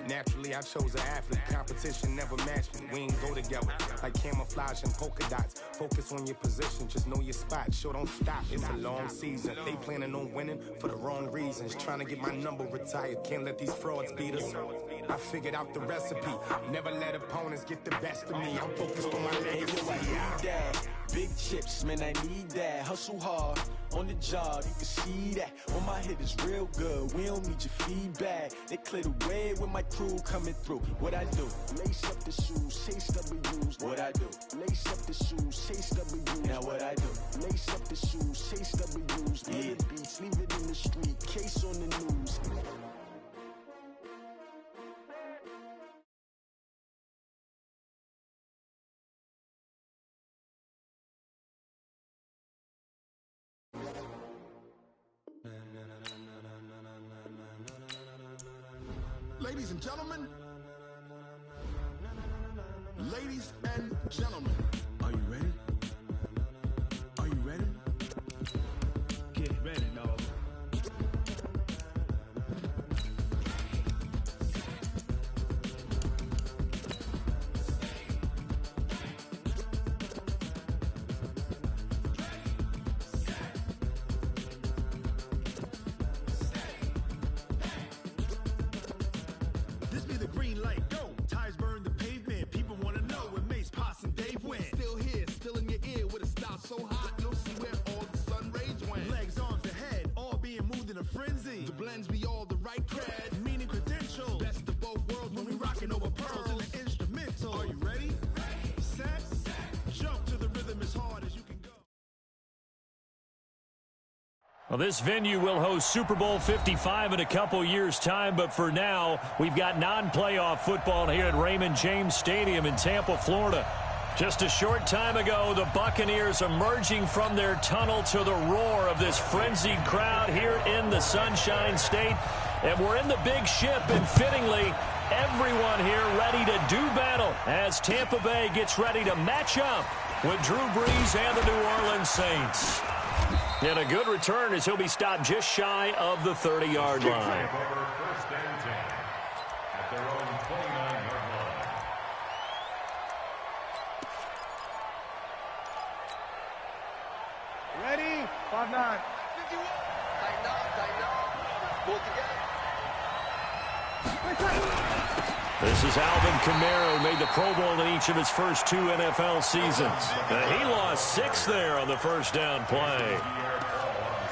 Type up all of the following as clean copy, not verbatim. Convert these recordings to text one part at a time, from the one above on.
Naturally, I chose an athlete. Competition never matched me. We ain't go together like camouflage and polka dots. Focus on your position, just know your spot. Sure, don't stop. It's a long season. They planning on winning for the wrong reasons. Trying to get my number retired. Can't let these frauds beat us. I figured out the recipe. Never let opponents get the best of me. I'm focused on my legacy. Big chips, man, I need that. Hustle hard on the job, you can see that. On my head is real good. We don't need your feedback. They clear the way with my crew coming through. What I do? Lace up the shoes, chase W's. What I do? Lace up the shoes, chase W's. Now what I do? Lace up the shoes, chase W's. Yeah. The beats, leave it in the street. Case on the news. Ladies and gentlemen, ladies and gentlemen, are you ready? Are you ready? Get ready, dog. This be the green light, go. Tires burn the pavement. People want to know where Mace, Potts, and Dave went. Still here, still in your ear with a style so hot, you'll see where all the sun rays went. Legs, arms, and head, all being moved in a frenzy. The blends be all the right cred, meaning credentials. Best of both worlds when we rocking over pearls in the instrumental. Are you ready? Set, jump to the rhythm as hard as you can go. Well, this venue will host Super Bowl 55 in a couple years' time, but for now, we've got non-playoff football here at Raymond James Stadium in Tampa, Florida. Just a short time ago, the Buccaneers emerging from their tunnel to the roar of this frenzied crowd here in the Sunshine State. And we're in the big ship, and fittingly, everyone here ready to do battle as Tampa Bay gets ready to match up with Drew Brees and the New Orleans Saints. And a good return as he'll be stopped just shy of the 30-yard line. First and 10 at their own 29-yard line. Ready? 5-9. Tighten up. Pull together. This is Alvin Kamara, who made the Pro Bowl in each of his first 2 NFL seasons. He lost 6 there on the first down play.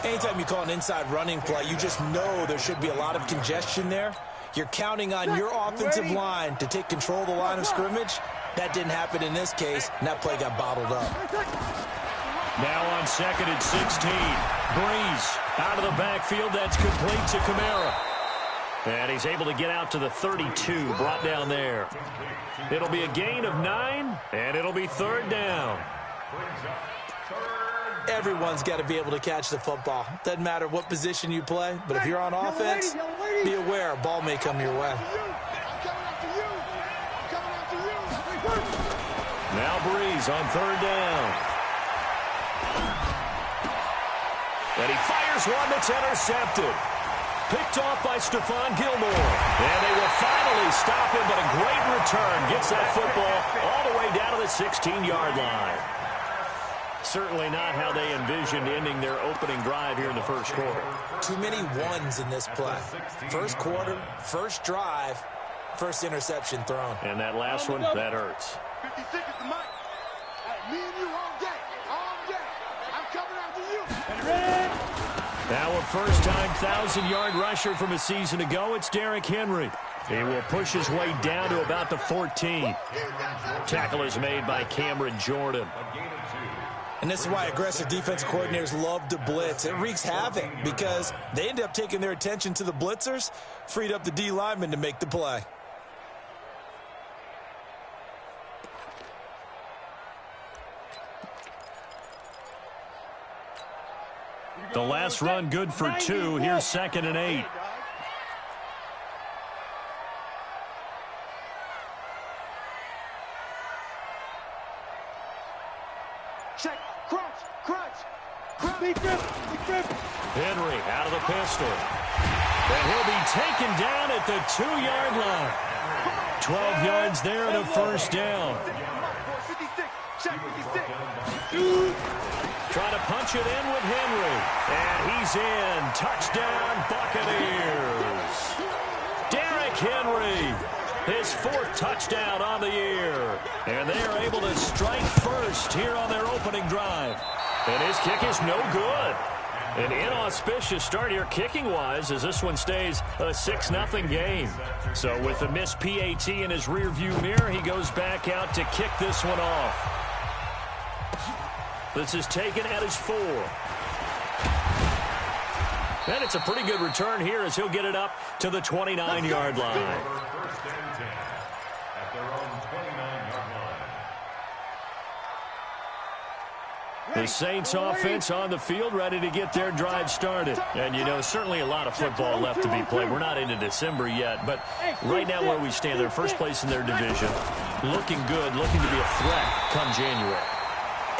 Anytime you call an inside running play, you just know there should be a lot of congestion there. You're counting on your offensive line to take control of the line of scrimmage. That didn't happen in this case, and that play got bottled up. Now on 2nd and 16. Brees out of the backfield. That's complete to Kamara. And he's able to get out to the 32, brought down there. It'll be a gain of 9, and it'll be 3rd down. Everyone's got to be able to catch the football. Doesn't matter what position you play, but if you're on offense, be aware a ball may come your way. Now Brees on 3rd down. And he fires one that's intercepted. Picked off by Stephon Gilmore. And they will finally stop him, but a great return gets that football all the way down to the 16-yard line. Certainly not how they envisioned ending their opening drive here in the first quarter. Too many ones in this play. First quarter, first drive, first interception thrown. And that last one, that hurts. 50 seconds to Mike. Hey, me and you all day. All day. I'm coming after you. Now a first-time 1,000-yard rusher from a season ago, it's Derrick Henry. He will push his way down to about the 14. Tackle is made by Cameron Jordan. And this is why aggressive defense coordinators love to blitz. It wreaks havoc because they end up taking their attention to the blitzers, freed up the D lineman to make the play. The last run good for 2. Here's 2nd and 8. Check. Crunch. Big grip. Henry out of the pistol. And he'll be taken down at the 2-yard line. 12 yards there and a first down. Trying to punch it in with Henry. And he's in. Touchdown, Buccaneers. Derrick Henry, his 4th touchdown on the year. And they are able to strike first here on their opening drive. And his kick is no good. An inauspicious start here kicking-wise as this one stays a 6-0 game. So with the missed PAT in his rearview mirror, he goes back out to kick this one off. This is taken at his 4. And it's a pretty good return here as he'll get it up to the 29-yard line. First and 10 at their own 29-yard line. The Saints offense on the field, ready to get their drive started. And, you know, certainly a lot of football left to be played. We're not into December yet, but right now where we stand, they're first place in their division. Looking good, looking to be a threat come January.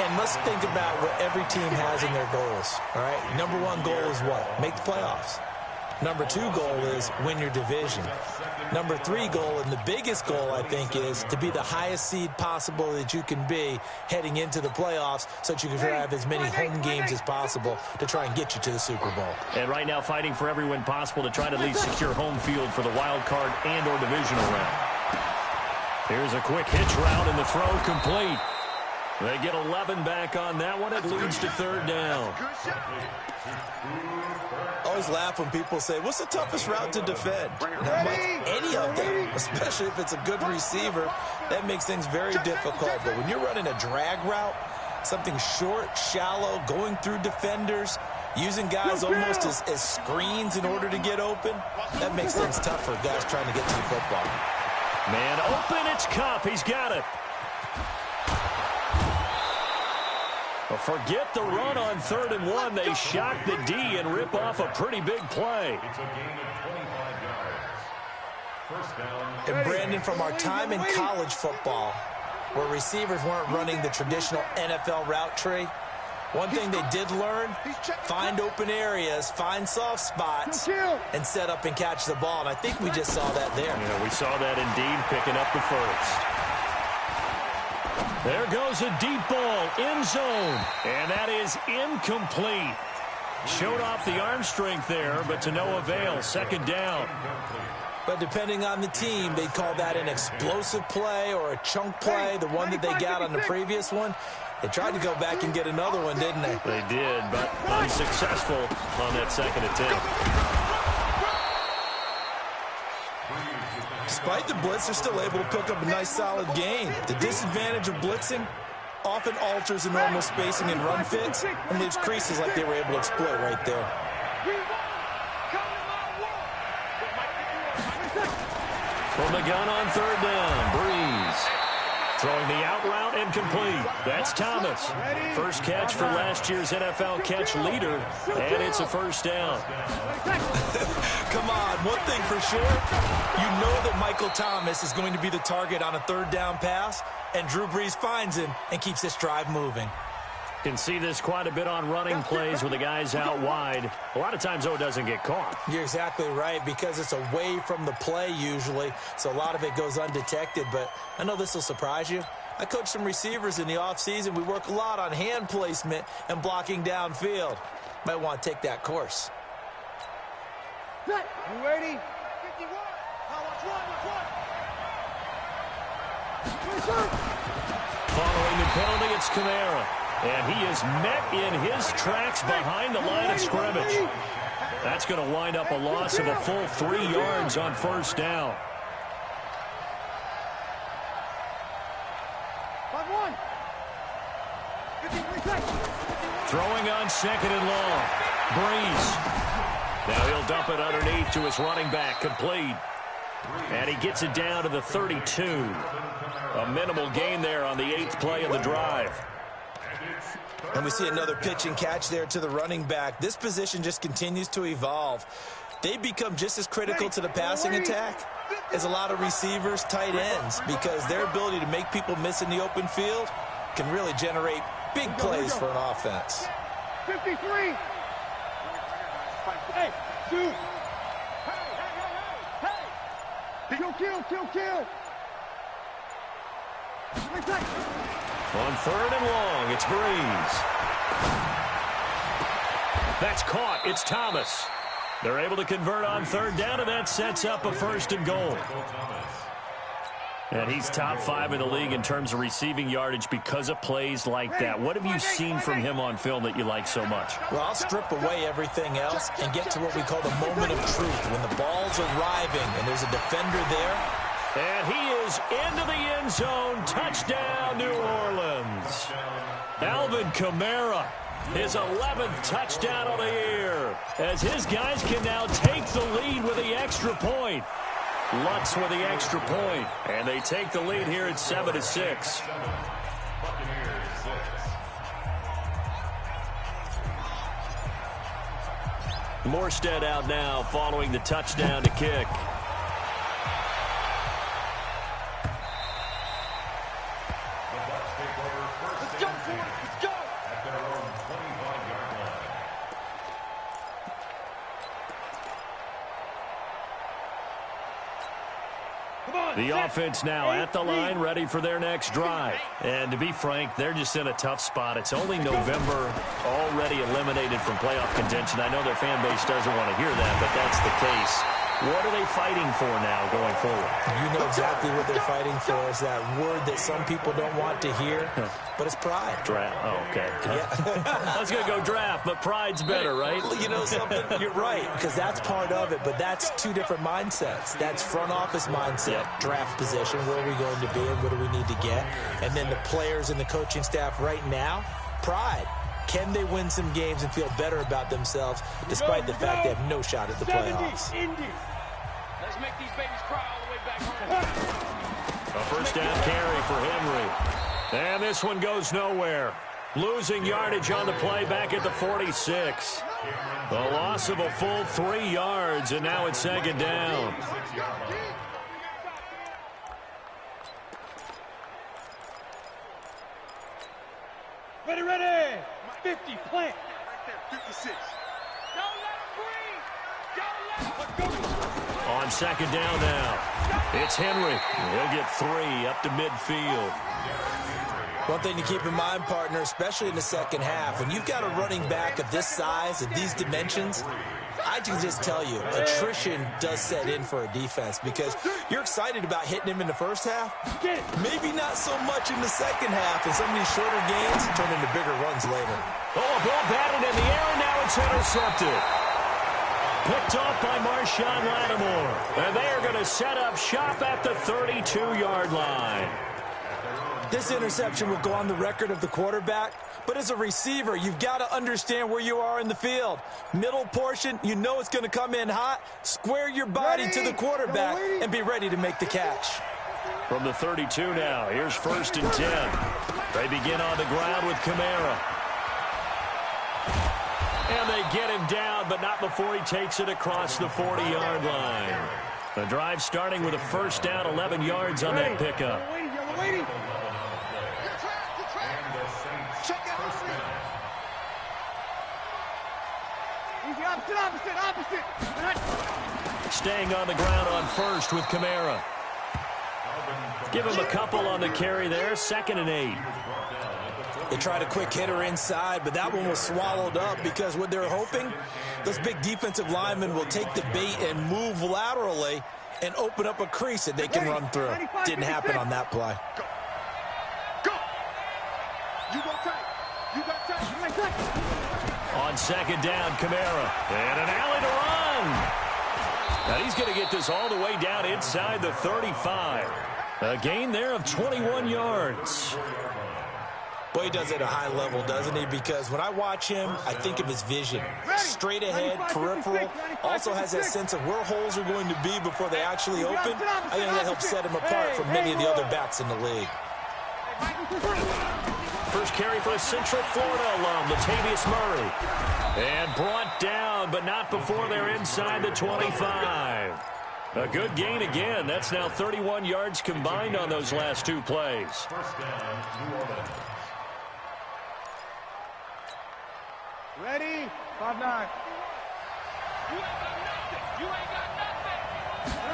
And let's think about what every team has in their goals, all right? Number 1 goal is what? Make the playoffs. Number 2 goal is win your division. Number 3 goal, and the biggest goal, I think, is to be the highest seed possible that you can be heading into the playoffs so that you can have as many home games as possible to try and get you to the Super Bowl. And right now fighting for every win possible to try to at least secure home field for the wild card and or divisional round. Here's a quick hitch route and the throw complete. They get 11 back on that one. It leads to 3rd down. I always laugh when people say, what's the toughest route to defend? And I'm like, any of them, especially if it's a good receiver. That makes things very difficult. But when you're running a drag route, something short, shallow, going through defenders, using guys almost as screens in order to get open, that makes things tough for guys trying to get to the football. Man open, it's Kupp. He's got it. Well, forget the run on 3rd and 1. They shock the D and rip off a pretty big play. It's a gain of 25 yards. First down. And Brandon, from our time in college football, where receivers weren't running the traditional NFL route tree, one thing they did learn, find open areas, find soft spots, and set up and catch the ball. And I think we just saw that there. Yeah, we saw that indeed, picking up the first. There goes a deep ball, end zone, and that is incomplete. Showed off the arm strength there, but to no avail. 2nd down. But depending on the team, they'd call that an explosive play or a chunk play, the one that they got on the previous one. They tried to go back and get another one, didn't they? They did, but unsuccessful on that 2nd attempt. Despite the blitz, they're still able to pick up a nice, solid gain. The disadvantage of blitzing often alters the normal spacing and run fits and leaves creases like they were able to exploit right there. From the gun on 3rd down, Breeze. Throwing the out route and complete. That's Thomas. First catch for last year's NFL catch leader, and it's a first down. Come on, one thing for sure, you know that Michael Thomas is going to be the target on a 3rd down pass, and Drew Brees finds him and keeps this drive moving. Can see this quite a bit on running plays with the guys out wide. A lot of times, though, it doesn't get caught. You're exactly right, because it's away from the play usually, so a lot of it goes undetected. But I know this will surprise you. I coach some receivers in the offseason. We work a lot on hand placement and blocking downfield. Might want to take that course. You ready? 51. Following the penalty, it's Kamara. And he is met in his tracks behind the line of scrimmage. That's going to wind up a loss of a full 3 yards on 1st down. 5-1. 53 seconds. Throwing on 2nd and long. Breeze. Now he'll dump it underneath to his running back, complete. And he gets it down to the 32. A minimal gain there on the 8th play of the drive. And we see another pitch and catch there to the running back. This position just continues to evolve. They become just as critical to the passing attack as a lot of receivers, tight ends, because their ability to make people miss in the open field can really generate big plays for an offense. 53. Hey, 2. Kill. On 3rd and long, it's Breeze. That's caught. It's Thomas. They're able to convert on 3rd down, and that sets up a 1st and goal. And he's top 5 in the league in terms of receiving yardage because of plays like that. What have you seen from him on film that you like so much? Well, I'll strip away everything else and get to what we call the moment of truth, when the ball's arriving and there's a defender there. And he is into the end zone. Touchdown, New Orleans. Alvin Kamara, his 11th touchdown of the year, as his guys can now take the lead with the extra point. Lutz with the extra point, and they take the lead here at 7-6. Morstead out now following the touchdown to kick. The offense now at the line, ready for their next drive. And to be frank, they're just in a tough spot. It's only November, already eliminated from playoff contention. I know their fan base doesn't want to hear that, but that's the case. What are they fighting for now going forward? You know exactly what they're fighting for. Is that word that some people don't want to hear, but it's pride. Draft. Oh, okay. Yeah. I was going to go draft, but pride's better, right? Well, you know something? You're right, because that's part of it, but that's two different mindsets. That's front office mindset, draft position, where are we going to be and what do we need to get? And then the players and the coaching staff right now, pride. Can they win some games and feel better about themselves despite the fact they have no shot at the playoffs? Let's make these babies cry all the way back home. A 1st down carry for Henry. And this one goes nowhere. Losing yardage on the play back at the 46. The loss of a full 3 yards, and now it's 2nd down. Ready. 50, plant. Right there, 56. Don't let him breathe. On 2nd down now, it's Henry. He'll get 3 up to midfield. One thing to keep in mind, partner, especially in the second half, when you've got a running back of this size, of these dimensions, I can just tell you, attrition does set in for a defense because you're excited about hitting him in the first half. Maybe not so much in the second half, and some of these shorter gains turn into bigger runs later. Oh, a ball batted in the air, and now it's intercepted. Picked off by Marshawn Lattimore. And they are going to set up shop at the 32-yard line. This interception will go on the record of the quarterback, but as a receiver, you've got to understand where you are in the field. Middle portion, you know it's going to come in hot. Square your body to the quarterback and be ready to make the catch. From the 32 now, here's 1st and 10. They begin on the ground with Kamara. And they get him down, but not before he takes it across the 40-yard line. The drive starting with a 1st down, 11 yards on that pickup. Opposite. Staying on the ground on 1st with Kamara. Give him a couple on the carry there, 2nd and 8. They tried a quick hitter inside, but that one was swallowed up because what they're hoping, those big defensive linemen will take the bait and move laterally and open up a crease that they can run through. Didn't happen on that play. Go. You go tight. On 2nd down, Kamara. And an alley to run. Now he's going to get this all the way down inside the 35. A gain there of 21 yards. Boy, he does it at a high level, doesn't he? Because when I watch him, I think of his vision. Straight ahead, peripheral. Also has that sense of where holes are going to be before they actually open. I think that helps set him apart from many of the other backs in the league. First carry for a Central Florida alum, Latavius Murray. And brought down, but not before they're inside the 25. A good gain again. That's now 31 yards combined on those last 2 plays. 1st down, New Orleans. Ready? 5-9. You ain't got nothing.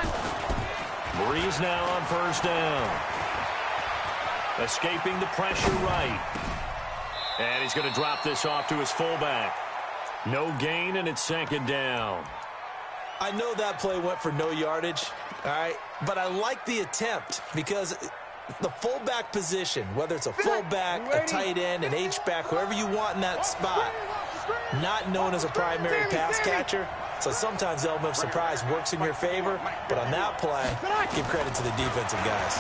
Breeze now on first down. Escaping the pressure right. And he's going to drop this off to his fullback. No gain, and it's second down. I know that play went for no yardage, all right, but I like the attempt because the fullback position, whether it's a fullback, a tight end, an H-back, whoever you want in that spot, not known as a primary pass catcher. So sometimes the element of surprise works in your favor, but on that play, give credit to the defensive guys.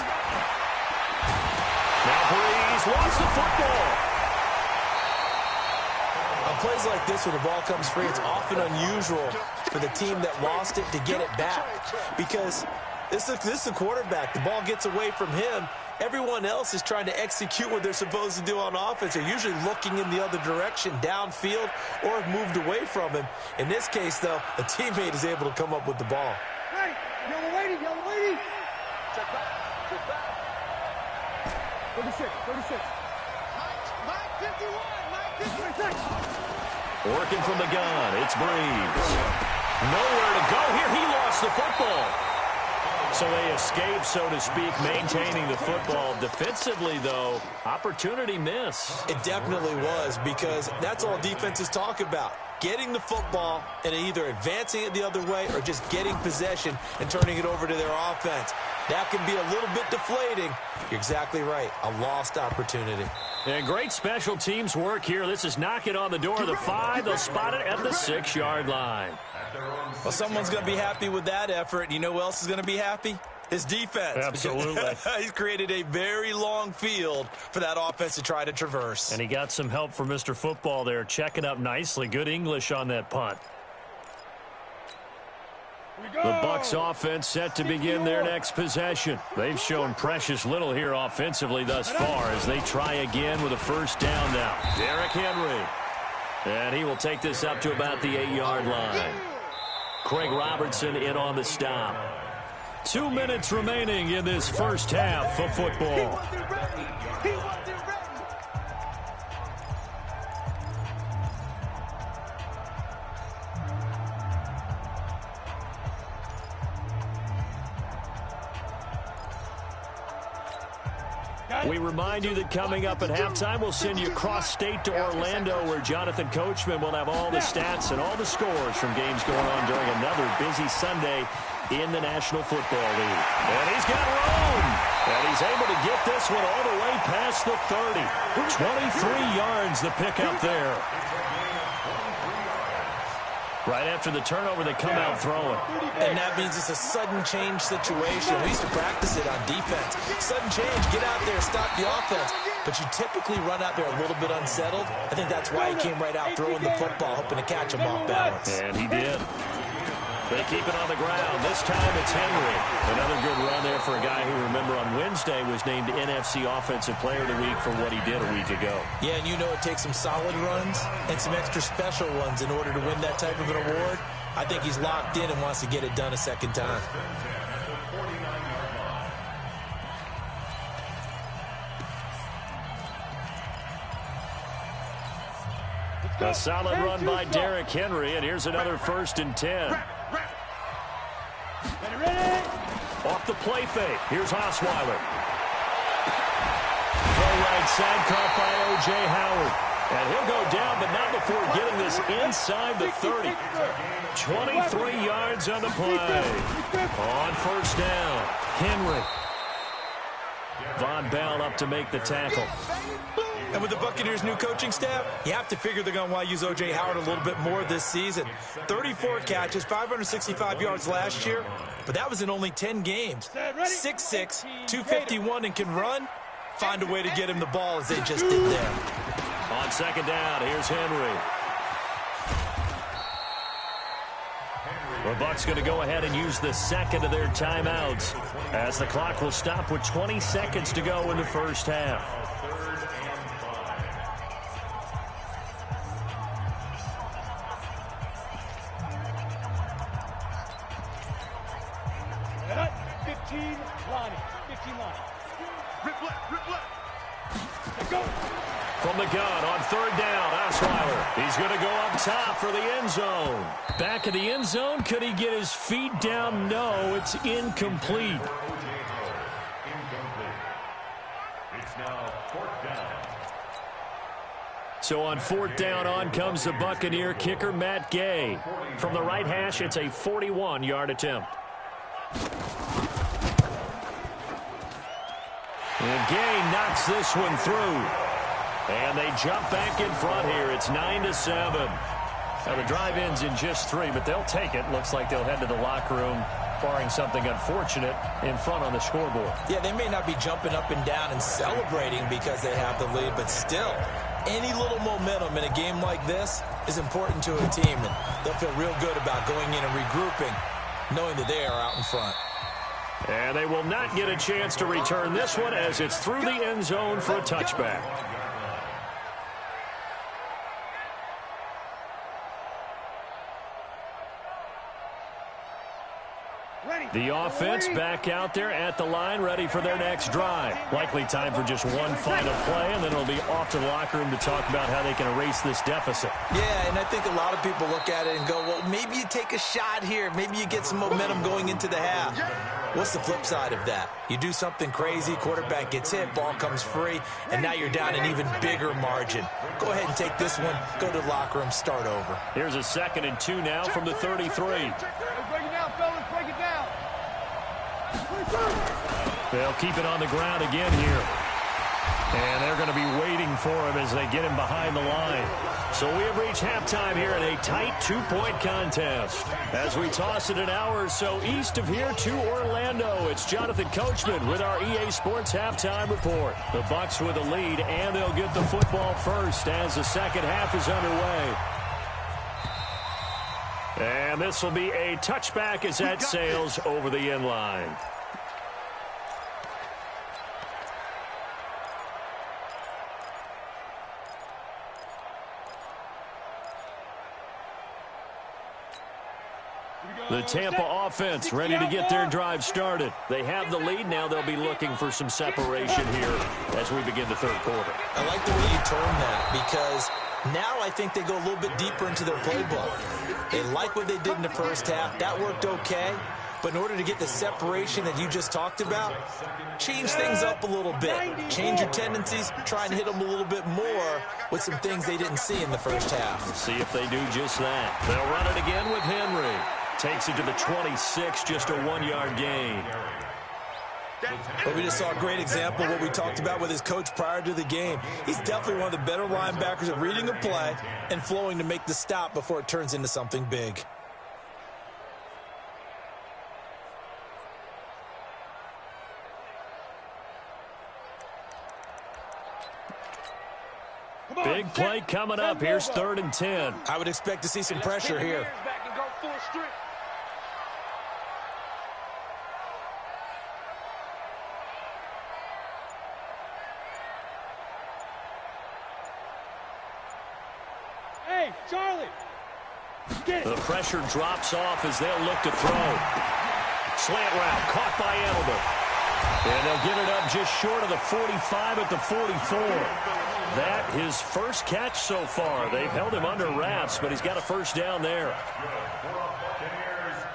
Now Breeze lost the football. On plays like this, when the ball comes free, it's often unusual for the team that lost it to get it back because this is the quarterback. The ball gets away from him. Everyone else is trying to execute what they're supposed to do on offense. They're usually looking in the other direction, downfield, or have moved away from him. In this case, though, a teammate is able to come up with the ball. Hey, yellow lady. Check back. 36. Mike 51. Working from the gun, it's Breeze. Nowhere to go here. He lost the football. So they escape, so to speak, maintaining the football. Defensively, though, opportunity miss. It definitely was because that's all defenses talk about. Getting the football and either advancing it the other way or just getting possession and turning it over to their offense. That can be a little bit deflating. You're exactly right. A lost opportunity. And great special teams work here. This is knocking on the door of the 5. They'll spot it at the 6-yard line. Well, someone's going to be happy with that effort. You know who else is going to be happy? His defense. Absolutely. He's created a very long field for that offense to try to traverse. And he got some help from Mr. Football there, checking up nicely. Good English on that punt. The Bucs offense set to begin their next possession. They've shown precious little here offensively thus far as they try again with a first down now. Derrick Henry. And he will take this up to about the 8-yard line. Craig Robertson in on the stop. 2 minutes remaining in this first half of football. We remind you that coming up at halftime, we'll send you cross-state to Orlando, where Jonathan Coachman will have all the stats and all the scores from games going on during another busy Sunday in the National Football League. And he's got room. And he's able to get this one all the way past the 30. 23 yards the pickup there. Right after the turnover, they come out throwing. And that means it's a sudden change situation. We used to practice it on defense. Sudden change, get out there, stop the offense. But you typically run out there a little bit unsettled. I think that's why he came right out throwing the football, hoping to catch him off balance. And he did. They keep it on the ground. This time it's Henry. Another good run there for a guy who, remember, on Wednesday was named NFC Offensive Player of the Week for what he did a week ago. Yeah, and you know it takes some solid runs and some extra special ones in order to win that type of an award. I think he's locked in and wants to get it done a second time. A solid run by Derrick Henry, and here's another 1st and 10. Off the play fake. Here's Osweiler. Full right side caught by O.J. Howard. And he'll go down, but not before getting this inside the 30. 23 yards on the play. On first down, Henry. Von Bell up to make the tackle. And with the Buccaneers' new coaching staff, you have to figure they're going to want to use O.J. Howard a little bit more this season. 34 catches, 565 yards last year, but that was in only 10 games. 6'6", 251, and can run. Find a way to get him the ball as they just did there. On second down, here's Henry. The Bucs going to go ahead and use the second of their timeouts as the clock will stop with 20 seconds to go in the first half. From the gun on third down, Osweiler. He's going to go up top for the end zone. Back of the end zone. Could he get his feet down? No, it's incomplete. It's now fourth down. So on fourth down, on comes the Buccaneer kicker, Matt Gay. From the right hash, it's a 41-yard attempt. And Gay knocks this one through. And they jump back in front here. It's 9-7. Now the drive ends in just 3, but they'll take it. Looks like they'll head to the locker room, barring something unfortunate in front on the scoreboard. Yeah, they may not be jumping up and down and celebrating because they have the lead, but still, any little momentum in a game like this is important to a team, and they'll feel real good about going in and regrouping, knowing that they are out in front. And they will not get a chance to return this one as it's through the end zone for a touchback. The offense back out there at the line, ready for their next drive. Likely time for just one final play, and then it'll be off to the locker room to talk about how they can erase this deficit. Yeah, and I think a lot of people look at it and go, well, maybe you take a shot here. Maybe you get some momentum going into the half. What's the flip side of that? You do something crazy, quarterback gets hit, ball comes free, and now you're down an even bigger margin. Go ahead and take this one, go to the locker room, start over. Here's a 2nd and 2 now from the 33. Break it down, fellas, break it down. They'll keep it on the ground again here. And they're going to be waiting for him as they get him behind the line. So we have reached halftime here in a tight 2-point contest. As we toss it an hour or so east of here to Orlando, it's Jonathan Coachman with our EA Sports Halftime Report. The Bucs with a lead, and they'll get the football first as the second half is underway. And this will be a touchback as that sails over the end line. The Tampa offense ready to get their drive started. They have the lead. Now they'll be looking for some separation here as we begin the third quarter. I like the way you term that, because now I think they go a little bit deeper into their playbook. They like what they did in the first half. That worked okay. But in order to get the separation that you just talked about, change things up a little bit. Change your tendencies, try and hit them a little bit more with some things they didn't see in the first half. Let's see if they do just that. They'll run it again with Henry. Takes it to the 26, just a 1-yard gain. But we just saw a great example of what we talked about with his coach prior to the game. He's definitely one of the better linebackers at reading a play and flowing to make the stop before it turns into something big. Big play coming up. Here's 3rd and 10. I would expect to see some pressure here. Hey, Charlie! The pressure drops off as they'll look to throw. Slant route caught by Edelman. And they'll get it up just short of the 45 at the 44. That his first catch so far. They've held him under wraps, but he's got a first down there.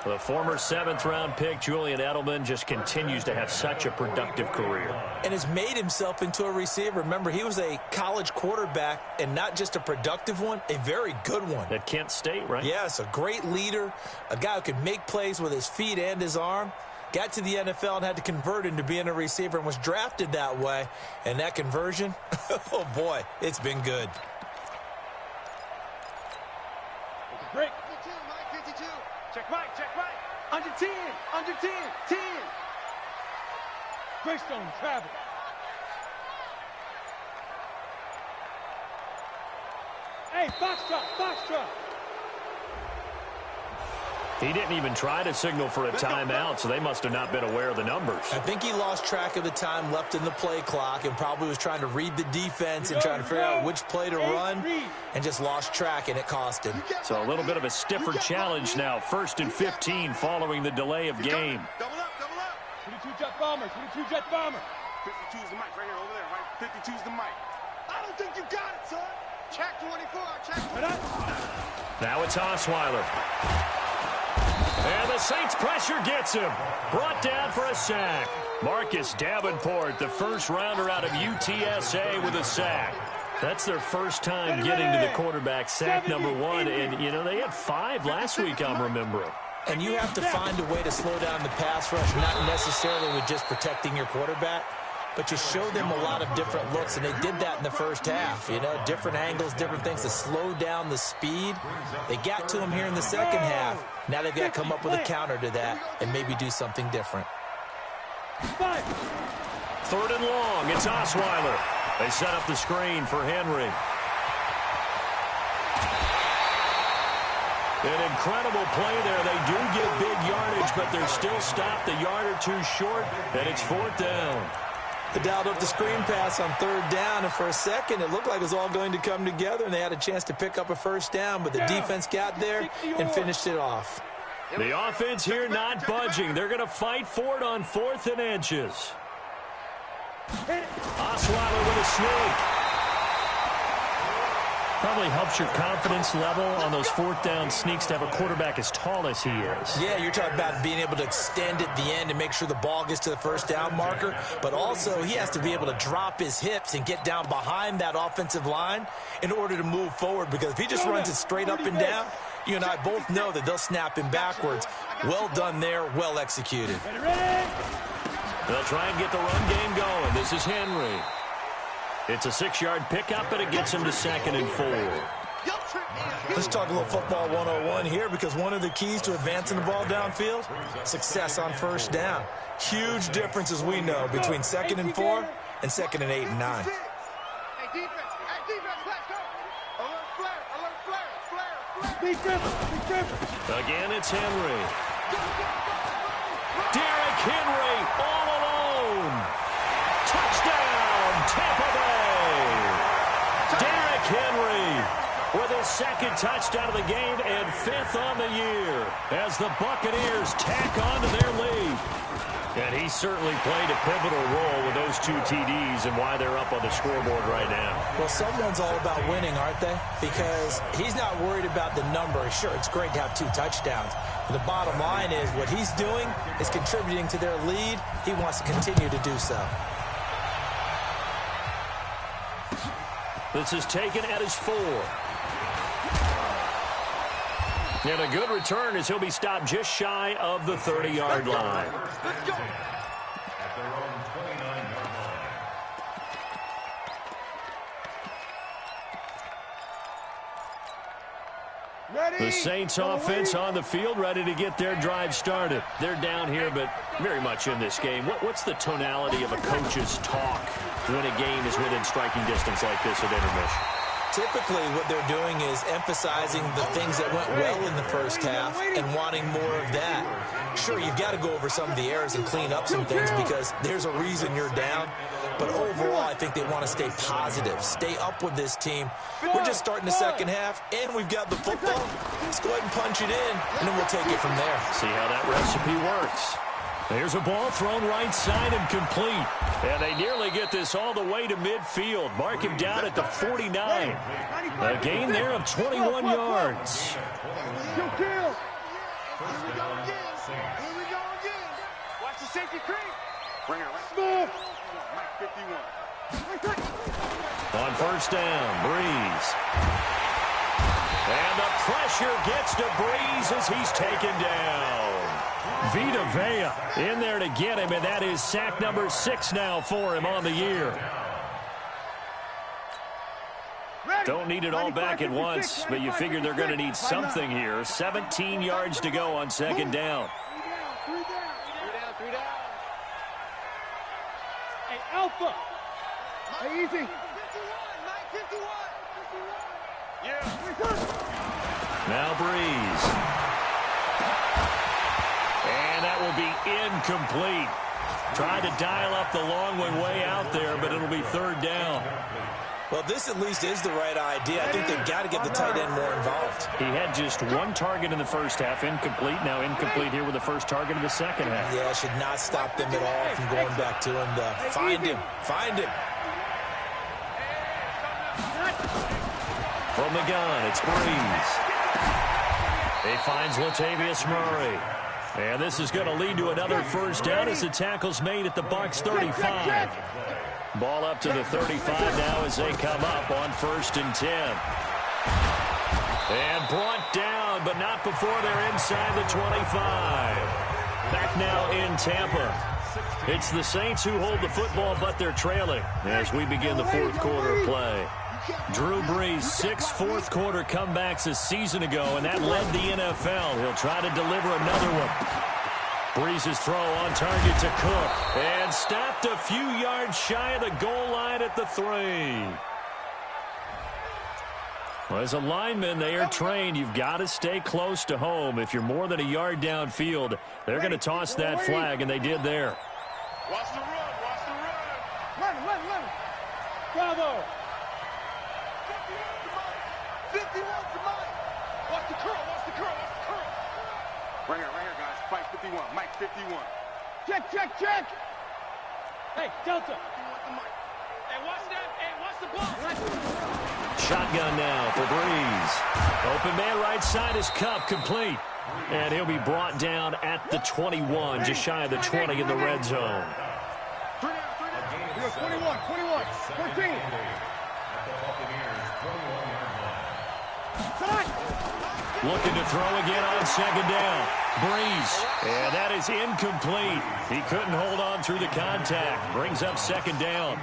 The former 7th-round pick, Julian Edelman, just continues to have such a productive career. And has made himself into a receiver. Remember, he was a college quarterback, and not just a productive one, a very good one. At Kent State, right? Yes, a great leader, a guy who could make plays with his feet and his arm. Got to the NFL and had to convert into being a receiver and was drafted that way. And that conversion, oh boy, it's been good. Break. 52. Check right, check right. Under 10, under 10, 10. Greystone, travel. Hey, Foxtrot, Foxtrot. He didn't even try to signal for a timeout, so they must have not been aware of the numbers. I think he lost track of the time left in the play clock and probably was trying to read the defense and trying to figure out which play to run and just lost track, and it cost him. So a little bit of a stiffer challenge now. 1st and 15 following the delay of game. Double up, double up. 22 jet bomber, 22 jet bomber. 52 is the mic right here, over there, right? 52 is the mic. I don't think you got it, son. Check 24. Check 24. Now it's Osweiler. And the Saints pressure gets him. Brought down for a sack. Marcus Davenport, the first rounder out of UTSA with a sack. That's their first time getting to the quarterback, sack number 1. And, you know, they had 5 last week, I'm remembering. And you have to find a way to slow down the pass rush, not necessarily with just protecting your quarterback, but you show them a lot of different looks, and they did that in the first half. You know, different angles, different things to slow down the speed. They got to him here in the second half. Now they've got to come up with a counter to that and maybe do something different. 3rd and long. It's Osweiler. They set up the screen for Henry. An incredible play there. They do get big yardage, but they're still stopped a yard or 2 short, and it's 4th down. They dialed up the screen pass on 3rd down, and for a second it looked like it was all going to come together, and they had a chance to pick up a first down, but the defense got there and finished it off. The offense here not budging. They're going to fight for it on 4th and inches. Osweiler with a sneak. Probably helps your confidence level on those 4th down sneaks to have a quarterback as tall as he is. Yeah, you're talking about being able to extend at the end and make sure the ball gets to the first down marker. But also, he has to be able to drop his hips and get down behind that offensive line in order to move forward. Because if he just runs it straight up and down, you and I both know that they'll snap him backwards. Well done there, well executed. They'll try and get the run game going. This is Henry. It's a 6-yard pickup, and it gets him to 2nd and 4. Let's talk a little football 101 here, because one of the keys to advancing the ball downfield, success on first down. Huge difference, as we know, between 2nd and 4 and 2nd and 8 and 9. Hey, defense, let's go. Alert flare. Again, it's Henry. Derrick Henry all alone. Touchdown, Tampa Bay. Derrick Henry with his 2nd touchdown of the game and 5th on the year as the Buccaneers tack on to their lead. And he certainly played a pivotal role with those 2 TDs and why they're up on the scoreboard right now. Well, someone's all about winning, aren't they? Because he's not worried about the number. Sure, it's great to have 2 touchdowns. But the bottom line is what he's doing is contributing to their lead. He wants to continue to do so. This is taken at his 4. And a good return as he'll be stopped just shy of the 30-yard line. Let's go. At their own 29-yard line. The Saints offense on the field, ready to get their drive started. They're down here, but very much in this game. What's the tonality of a coach's talk when a game is within striking distance like this at intermission? Typically, what they're doing is emphasizing the things that went well in the first half and wanting more of that. Sure, you've got to go over some of the errors and clean up some things because there's a reason you're down. But overall, I think they want to stay positive, stay up with this team. We're just starting the second half, and we've got the football. Let's go ahead and punch it in, and then we'll take it from there. See how that recipe works. There's a ball thrown right side and complete. And they nearly get this all the way to midfield. Mark him down at the 49. A gain there of 21 yards. Here we go again. Watch the safety creep. Bring her right. Mike 51. On first down, Breeze. And the pressure gets to Breeze as he's taken down. Vita Vea in there to get him, and that is sack number 6 now for him on the year. Don't need it all back at once, but you figure they're going to need something here. 17 yards to go on second down. 3 down. Hey, Alpha. Hey, easy. 51, Mike 51. Yeah. Now Breeze. And that will be incomplete. Tried to dial up the long one way out there, but it'll be third down. Well, this at least is the right idea. I think they've got to get the tight end more involved. He had just 1 target in the first half, incomplete. Now incomplete here with the first target of the second half. Yeah, should not stop them at all from going back to him. Find him. Find him. From the gun, it's Breeze. He finds Latavius Murray. And this is going to lead to another first down as the tackle's made at the Bucs 35. Ball up to the 35 now as they come up on 1st and 10. And brought down, but not before they're inside the 25. Back now in Tampa. It's the Saints who hold the football, but they're trailing as we begin the 4th quarter of play. Drew Brees, 6 fourth-quarter comebacks a season ago, and that led the NFL. He'll try to deliver another one. Brees' throw on target to Cook, and stopped a few yards shy of the goal line at the 3. Well, as a lineman, they are trained. You've got to stay close to home. If you're more than a yard downfield, they're going to toss that flag, and they did there. Watch the run, watch the run. Run. Bravo. 51 to Mike. Watch the curl. Right here, guys. Fight 51. Mike 51. Check. Hey, Delta. 51 to Mike. Hey, watch that. Hey, watch the ball. Shotgun now for Breeze. Open man right side is Cup, complete. And he'll be brought down at the 21, just shy of the 20 in the red zone. 3 down. 21. 14. Looking to throw again on 2nd down. Breeze. And that is incomplete. He couldn't hold on through the contact. Brings up 2nd down.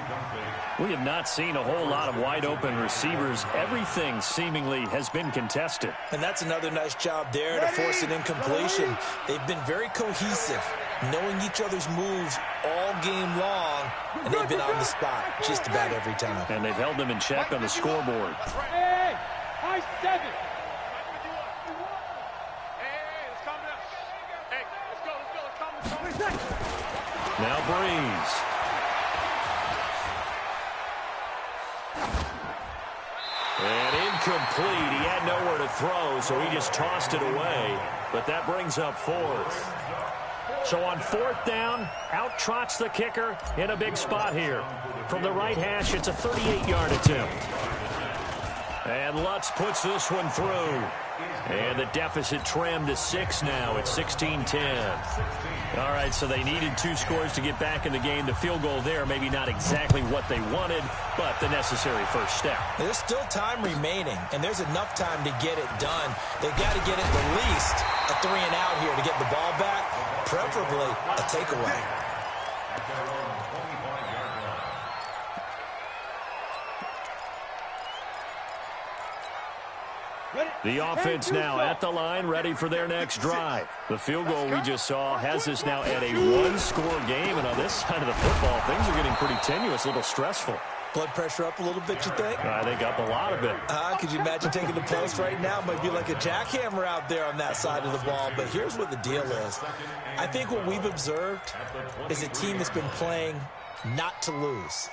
We have not seen a whole lot of wide-open receivers. Everything seemingly has been contested. And that's another nice job there to force an incompletion. They've been very cohesive, knowing each other's moves all game long, and they've been on the spot just about every time. And they've held them in check on the scoreboard. Hey, high 7. Now Breeze. And incomplete. He had nowhere to throw, so he just tossed it away. But that brings up 4th. So on 4th down, out trots the kicker in a big spot here. From the right hash, it's a 38-yard attempt. And Lutz puts this one through. And the deficit trimmed to 6 now. It's 16-10. All right, so they needed 2 scores to get back in the game. The field goal there, maybe not exactly what they wanted, but the necessary first step. There's still time remaining, and there's enough time to get it done. They've got to get at the least a 3-and-out here to get the ball back, preferably a takeaway. The offense now at the line, ready for their next drive. The field goal we just saw has us now at a 1-score game, and on this side of the football, things are getting pretty tenuous, a little stressful. Blood pressure up a little bit, you think? I think up a lot of it. Could you imagine taking the post right now? Might be like a jackhammer out there on that side of the ball, but here's what the deal is. I think what we've observed is a team that's been playing not to lose,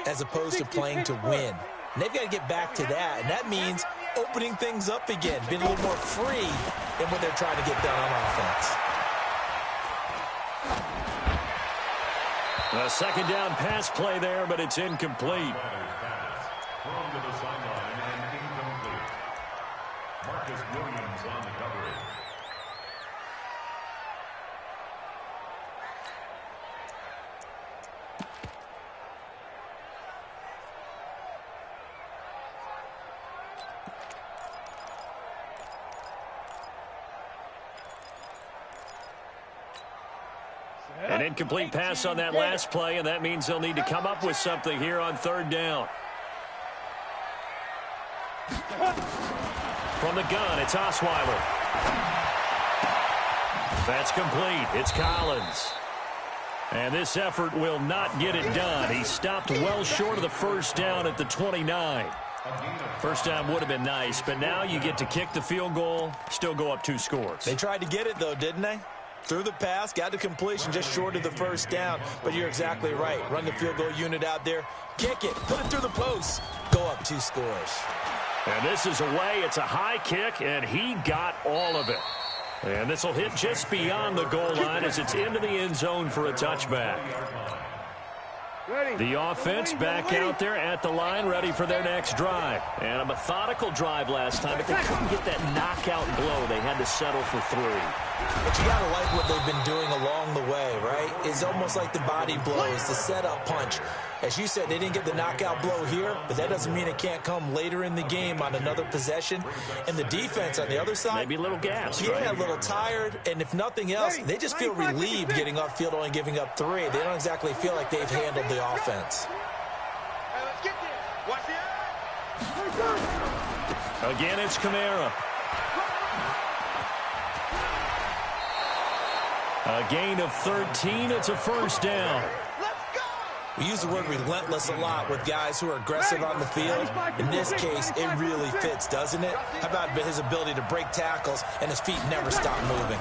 as opposed to playing to win. And they've got to get back to that, and that means opening things up again, being a little more free in what they're trying to get done on offense. A 2nd down pass play there, but it's incomplete. Thrown to the sideline and incomplete. Marcus Williams on the coverage. An incomplete pass on that last play, and that means they'll need to come up with something here on 3rd down. From the gun, it's Osweiler. That's complete. It's Collins. And this effort will not get it done. He stopped well short of the first down at the 29. First down would have been nice, but now you get to kick the field goal, still go up 2 scores. They tried to get it, though, didn't they? Threw the pass, got the completion just short of the first down. But you're exactly right. Run the field goal unit out there, kick it, put it through the post, go up 2 scores. And this is away. It's a high kick, and he got all of it. And this will hit just beyond the goal line as it's into the end zone for a touchback. The offense back out there at the line, ready for their next drive. And a methodical drive last time, but they couldn't get that knockout blow. They had to settle for 3. But you got to like what they've been doing along the way, right? It's almost like the body blows, the setup punch. As you said, they didn't get the knockout blow here, but that doesn't mean it can't come later in the game on another possession. And the defense on the other side, maybe a little gassed, yeah, right? a little tired. And if nothing else, they just feel relieved getting off field, only giving up 3. They don't exactly feel like they've handled the offense. Hey, let's get there. Watch the eye. Again, it's Kamara. A gain of 13. It's a first down. We use the word relentless a lot with guys who are aggressive on the field. In this case, it really fits, doesn't it? How about his ability to break tackles and his feet never stop moving?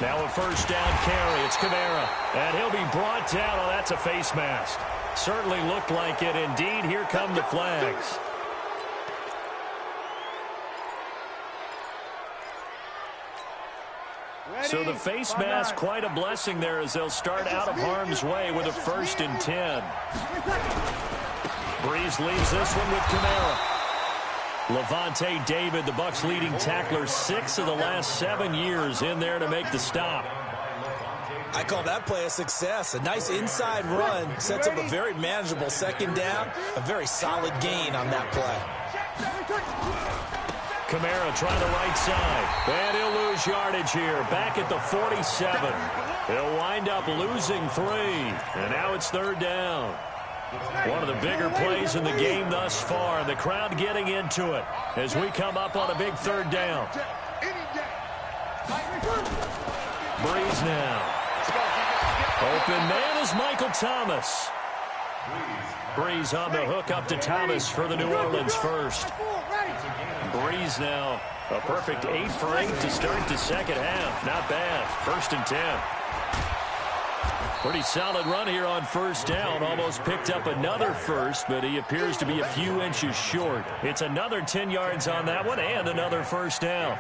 Now a first down carry. It's Kamara. And he'll be brought down. Oh, that's a face mask. Certainly looked like it. Indeed, here come the flags. So the face mask, quite a blessing there as they'll start out of harm's way with a 1st and 10. Breeze leaves this one with Kamara. Levante David, the Bucs' leading tackler, 6 of the last 7 years in there to make the stop. I call that play a success. A nice inside run sets up a very manageable 2nd down, a very solid gain on that play. Kamara trying the right side. And he'll lose yardage here. Back at the 47. He'll wind up losing 3. And now it's 3rd down. One of the bigger plays in the game thus far. The crowd getting into it as we come up on a big 3rd down. Breeze now. Open man is Michael Thomas. Breeze on the hook up to Thomas for the New Orleans first. Breeze now a perfect 8 for 8 to start the 2nd half. Not bad. 1st and 10. Pretty solid run here on 1st down. Almost picked up another first, but he appears to be a few inches short. It's another 10 yards on that one and another 1st down.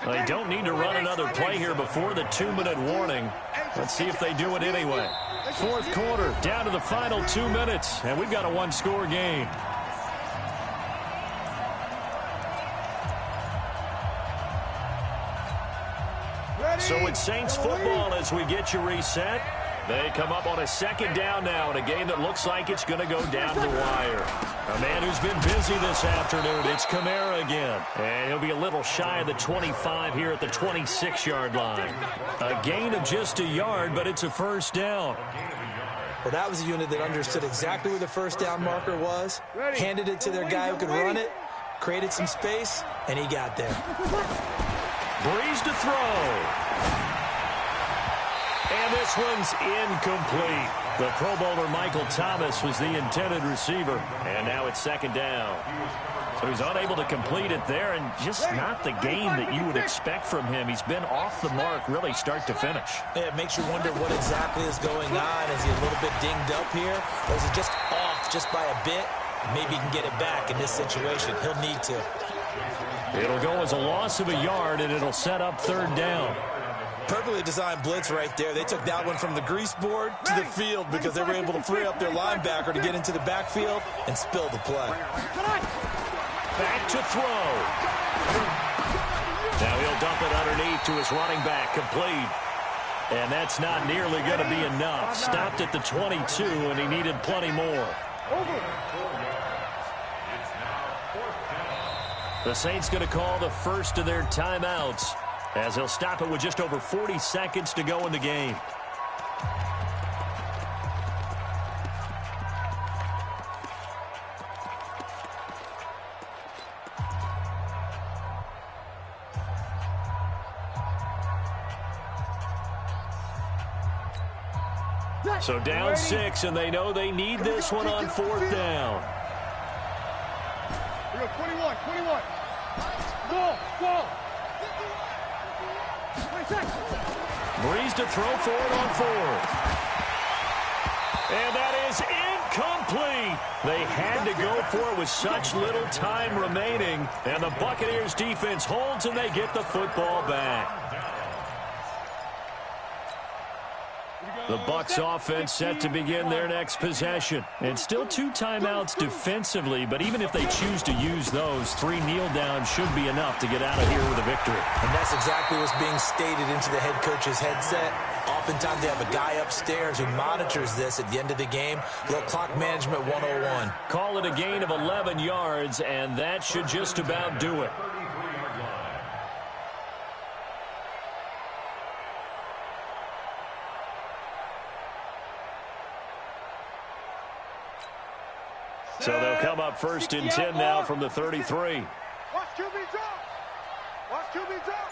They don't need to run another play here before the 2-minute warning. Let's see if they do it anyway. 4th quarter, down to the final 2 minutes, and we've got a 1-score game. So it's Saints football as we get you reset. They come up on a 2nd down now in a game that looks like it's going to go down to the wire. A man who's been busy this afternoon, it's Kamara again. And he'll be a little shy of the 25 here at the 26-yard line. A gain of just a yard, but it's a 1st down. Well, that was a unit that understood exactly where the 1st down marker was, handed it to their guy who could run it, created some space, and he got there. Breeze to throw. And this one's incomplete. The Pro Bowler Michael Thomas was the intended receiver. And now it's 2nd down. So he's unable to complete it there, and just not the game that you would expect from him. He's been off the mark really start to finish. Yeah, it makes you wonder what exactly is going on. Is he a little bit dinged up here? Or is it just off just by a bit? Maybe he can get it back in this situation. He'll need to. It'll go as a loss of a yard, and it'll set up 3rd down. Perfectly designed blitz right there. They took that one from the grease board to the field because they were able to free up their linebacker to get into the backfield and spill the play. Back to throw. Now he'll dump it underneath to his running back, complete. And that's not nearly going to be enough. Stopped at the 22, and he needed plenty more. The Saints going to call the first of their timeouts, as he'll stop it with just over 40 seconds to go in the game. So down 6, and they know they need this one on 4th down. 21. Go. Breeze to throw for it on 4th. And that is incomplete. They had to go for it with such little time remaining. And the Buccaneers defense holds, and they get the football back. Here we go. The Bucs offense set to begin their next possession. And still 2 timeouts defensively, but even if they choose to use those, 3 kneel downs should be enough to get out of here with a victory. And that's exactly what's being stated into the head coach's headset. Oftentimes they have a guy upstairs who monitors this at the end of the game. Little clock management 101. Call it a gain of 11 yards, and that should just about do it. So they'll come up 1st and 10 now from the 33. Watch QB drop. Watch QB drop.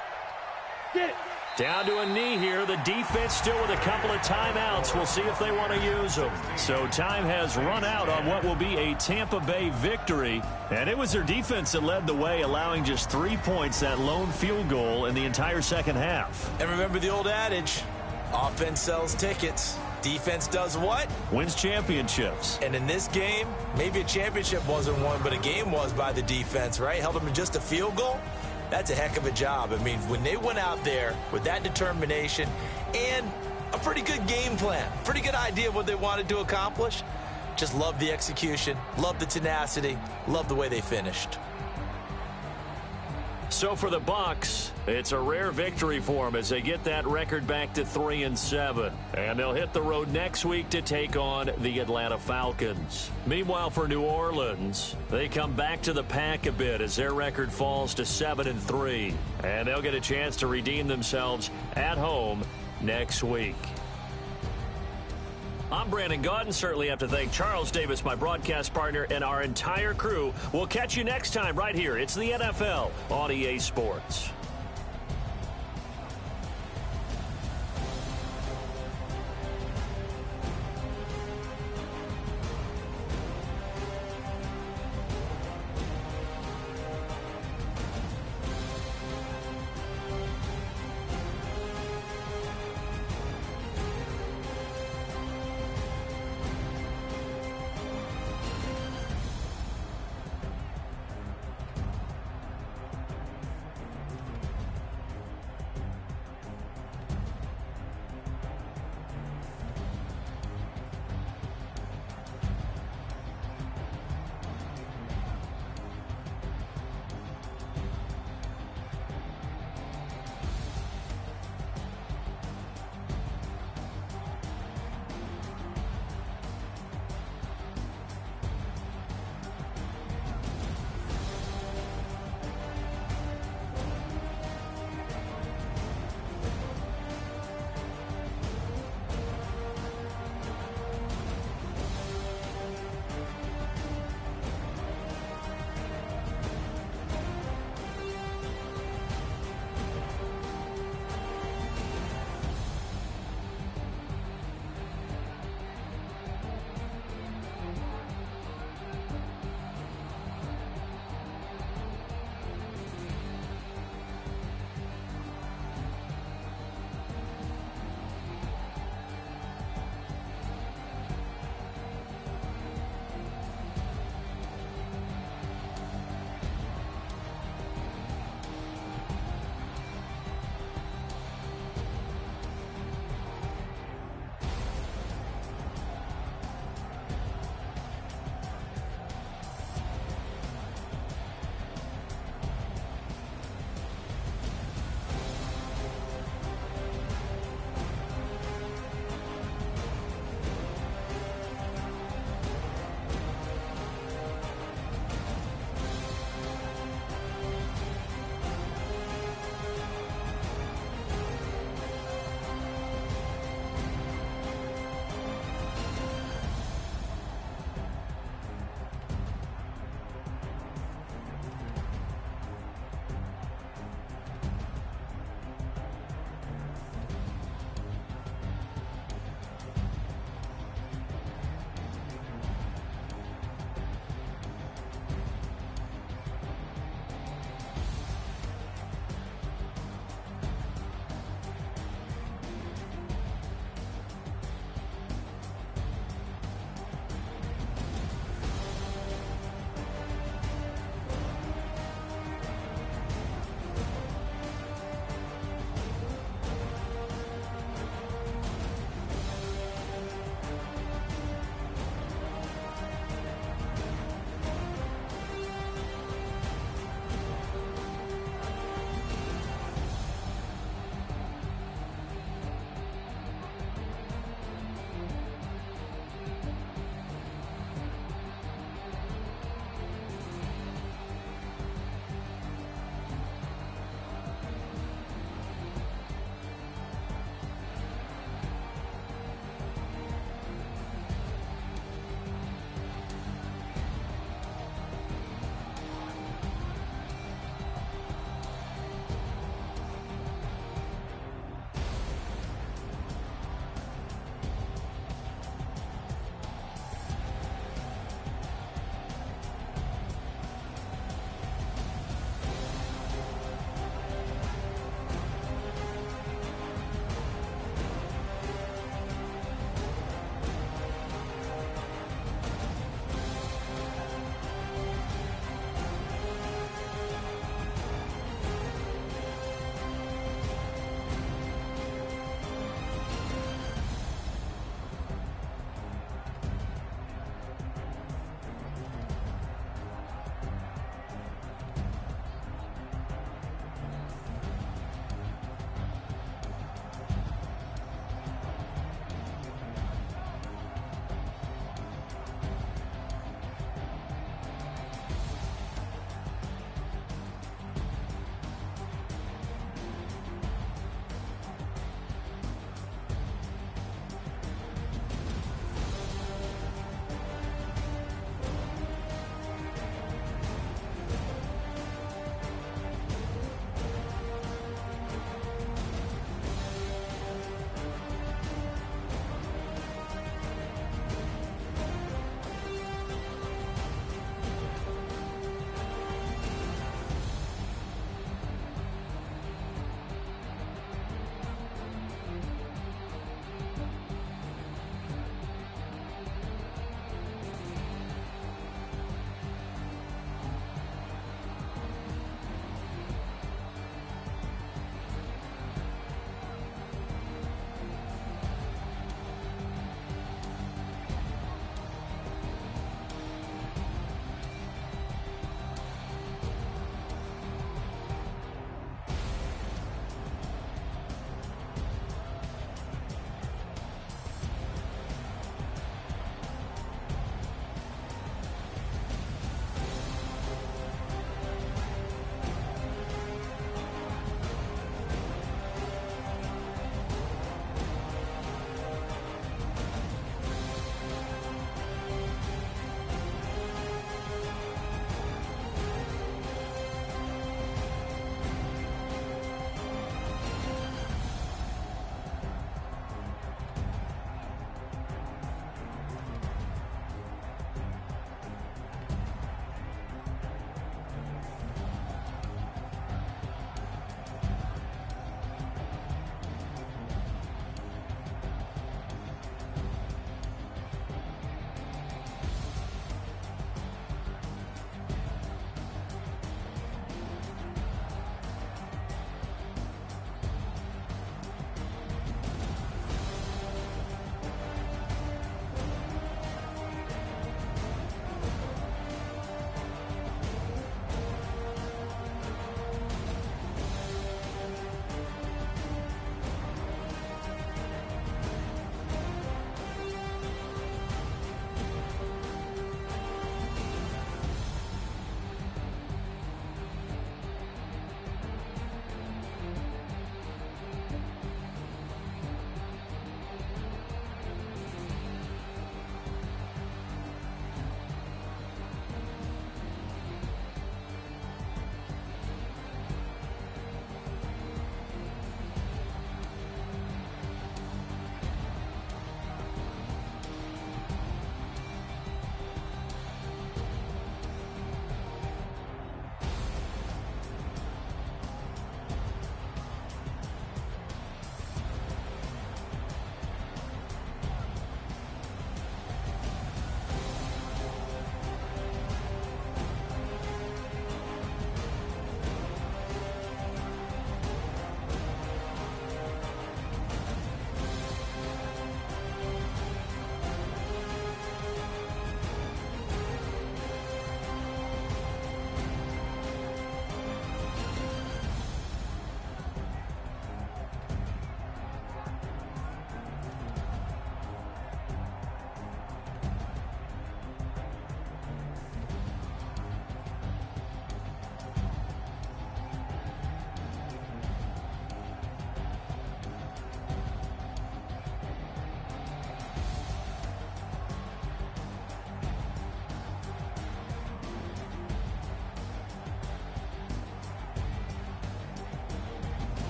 Get it. Down to a knee here. The defense still with a couple of timeouts. We'll see if they want to use them. So time has run out on what will be a Tampa Bay victory. And it was their defense that led the way, allowing just 3 points, that lone field goal in the entire second half. And remember the old adage, offense sells tickets. Defense does what? Wins championships. And in this game, maybe a championship wasn't won, but a game was by the defense, right? Held them to just a field goal. That's a heck of a job. I mean, when they went out there with that determination and a pretty good game plan, pretty good idea of what they wanted to accomplish, just love the execution, love the tenacity, love the way they finished. So for the Bucs, it's a rare victory for them as they get that record back to 3-7. And they'll hit the road next week to take on the Atlanta Falcons. Meanwhile, for New Orleans, they come back to the pack a bit as their record falls to 7-3. And they'll get a chance to redeem themselves at home next week. I'm Brandon Gaudin. Certainly have to thank Charles Davis, my broadcast partner, and our entire crew. We'll catch you next time right here. It's the NFL on EA Sports.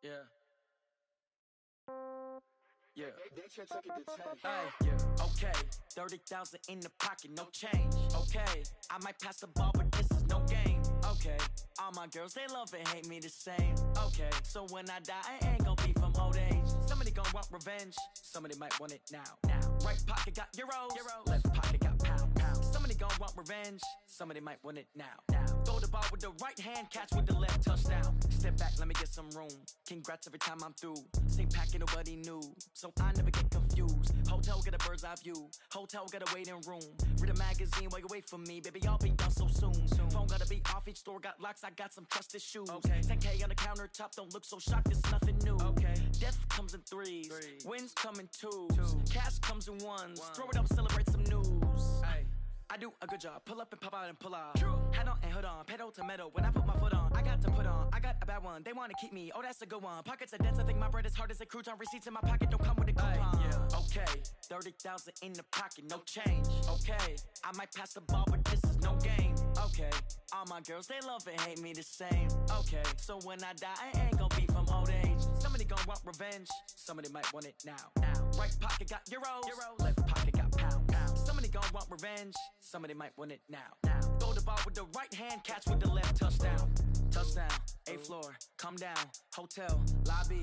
Yeah. Yeah. They should take it to 10. Hey, yeah. Okay. 30,000 in the pocket, no change. Okay. I might pass the ball, but this is no game. Okay. All my girls, they love and hate me the same. Okay. So when I die, I ain't gon' be from old age. Somebody gon' want revenge. Somebody might want it now. Right pocket got euros. Left pocket got pound. Somebody gon' want revenge. Somebody might want it now. Throw the ball with the right hand, catch with the left, touchdown. Step back, let me get some room. Congrats every time I'm through. Same packet, nobody knew, so I never get confused. Hotel get a bird's eye view. Hotel got a waiting room. Read a magazine while you wait for me, baby. I'll be done so soon. Phone gotta be off. Each store got locks. I got some trusted shoes. Okay. 10K on the countertop. Don't look so shocked. It's nothing new. Okay. Death comes in threes. Wins come in twos. Cash comes in ones. Throw it up, celebrate some news. Ay. I do a good job. Pull up and pop out and pull out. Head on and hood on. Pedal to metal. When I put my foot on, I got to put on. I got a bad one. They want to keep me. Oh, that's a good one. Pockets are dense. I think my bread is hard as a crouton. Receipts in my pocket don't come with a coupon. Yeah. Okay. 30,000 in the pocket. No change. Okay. I might pass the ball, but this is no game. Okay. All my girls, they love and hate me the same. Okay. So when I die, I ain't gon' be from old age. Somebody gon' want revenge. Somebody might want it now. Right pocket got euros. Left pocket got pound. Somebody gon' want revenge. Somebody might want it now. Throw the ball with the right hand, catch with the left, touchdown. Touchdown, 8th floor, come down, hotel, lobby.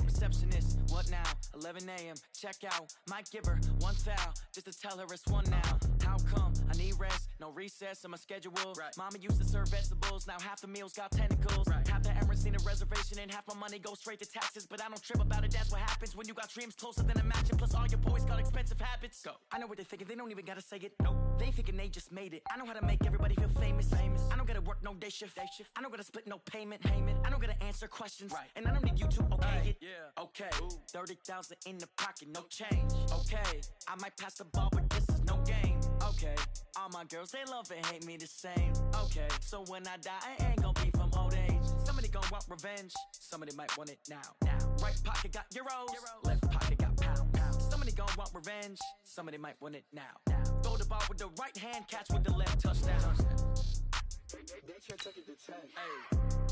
Receptionist, what now? 11 a.m., check out. Might give her one foul, just to tell her it's one now. How come? I need rest, no recess in my schedule. Right. Mama used to serve vegetables, now half the meals got tentacles. Right. Half the errands need a reservation, and half my money goes straight to taxes. But I don't trip about it, that's what happens when you got dreams closer than a mansion. Plus all your boys got expensive habits. Go. I know what they're thinking, they don't even gotta say it. Nope. They thinking they just made it. I know how to make everybody feel famous. I don't gotta work no day shift. I don't gotta split no payment. I don't gotta answer questions. Right. And I don't need you to okay it. Yeah. Okay. 30,000 in the pocket, no change. Okay. I might pass the ball, but this is no game. Okay. All my girls, they love and hate me the same. Okay. So when I die, I ain't gon' be from old age. Somebody gon' want revenge. Somebody might want it now. Right pocket got euros. Left pocket got pound. Somebody gon' want revenge. Somebody might want it now. Throw the ball with the right hand, catch with the left, touchdown. They should take it to 10. Hey.